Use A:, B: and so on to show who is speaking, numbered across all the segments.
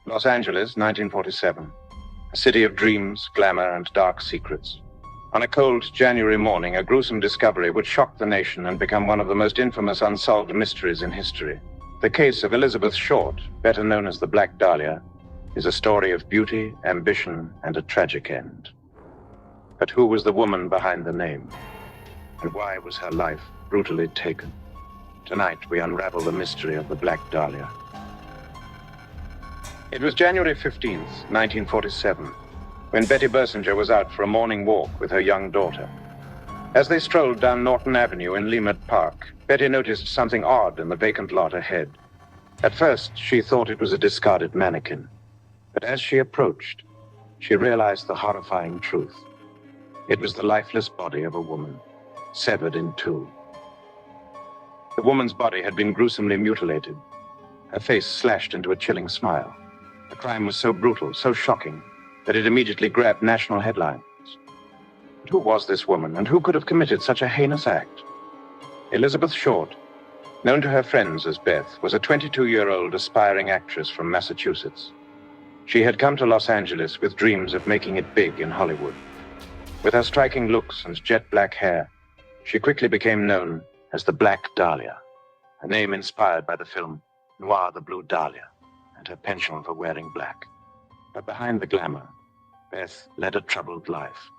A: Los Angeles, 1947. A city of dreams, glamour, and dark secrets. On a cold January morning, a gruesome discovery would shock the nation and become one of the most infamous unsolved mysteries in history. The case of Elizabeth Short, better known as the Black Dahlia, is a story of beauty, ambition, and a tragic end. But who was the woman behind the name? And why was her life brutally taken? Tonight, we unravel the mystery of the Black Dahlia. It was January 15th, 1947, when Betty Bersinger was out for a morning walk with her young daughter. As they strolled down Norton Avenue in Leimert Park, Betty noticed something odd in the vacant lot ahead. At first, she thought it was a discarded mannequin. But as she approached, she realized the horrifying truth. It was the lifeless body of a woman, severed in two. The woman's body had been gruesomely mutilated, her face slashed into a chilling smile. The crime was so brutal, so shocking, that it immediately grabbed national headlines. But who was this woman, and who could have committed such a heinous act? Elizabeth Short, known to her friends as Beth, was a 22-year-old aspiring actress from Massachusetts. She had come to Los Angeles with dreams of making it big in Hollywood. With her striking looks and jet black hair, she quickly became known as the Black Dahlia, a name inspired by the film Noir the Blue Dahlia and her penchant for wearing black. But behind the glamour, Beth led a troubled life.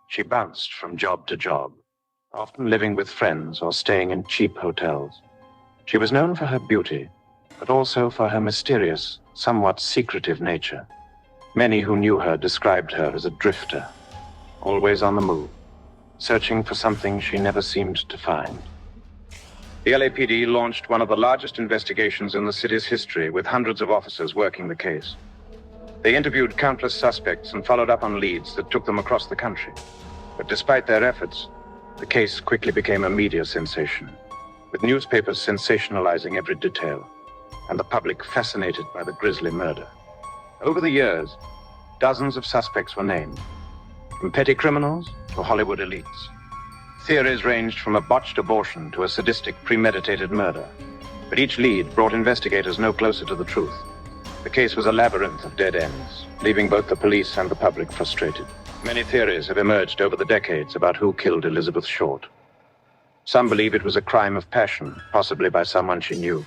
A: She bounced from job to job, often living with friends or staying in cheap hotels. She was known for her beauty, but also for her mysterious, somewhat secretive nature. Many who knew her described her as a drifter, always on the move, searching for something she never seemed to find. The LAPD launched one of the largest investigations in the city's history, with hundreds of officers working the case. They interviewed countless suspects and followed up on leads that took them across the country. But despite their efforts, the case quickly became a media sensation, with newspapers sensationalizing every detail, and the public fascinated by the grisly murder. Over the years, dozens of suspects were named, from petty criminals to Hollywood elites. Theories ranged from a botched abortion to a sadistic, premeditated murder, but each lead brought investigators no closer to the truth. The case was a labyrinth of dead ends, leaving both the police and the public frustrated. Many theories have emerged over the decades about who killed Elizabeth Short. Some believe it was a crime of passion, possibly by someone she knew.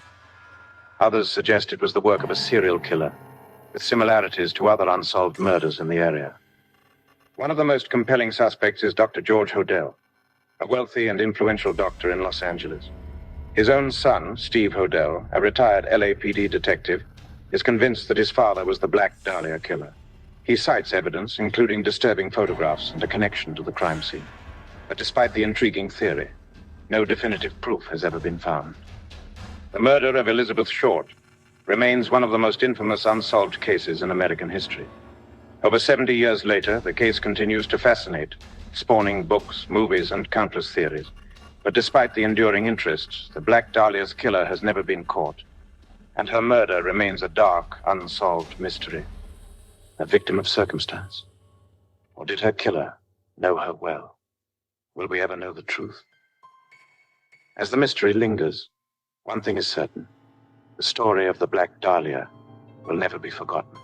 A: Others suggest it was the work of a serial killer, with similarities to other unsolved murders in the area. One of the most compelling suspects is Dr. George Hodel, a wealthy and influential doctor in Los Angeles. His own son, Steve Hodel, a retired LAPD detective, is convinced that his father was the Black Dahlia killer. He cites evidence, including disturbing photographs and a connection to the crime scene. But despite the intriguing theory, no definitive proof has ever been found. The murder of Elizabeth Short remains one of the most infamous unsolved cases in American history. Over 70 years later, the case continues to fascinate, spawning books, movies, and countless theories. But despite the enduring interest, the Black Dahlia's killer has never been caught, and her murder remains a dark, unsolved mystery. A victim of circumstance? Or did her killer know her well? Will we ever know the truth? As the mystery lingers, one thing is certain. The story of the Black Dahlia will never be forgotten.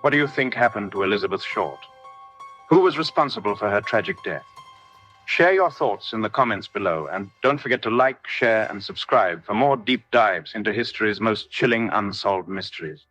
A: What do you think happened to Elizabeth Short? Who was responsible for her tragic death? Share your thoughts in the comments below, and don't forget to like, share, and subscribe for more deep dives into history's most chilling unsolved mysteries.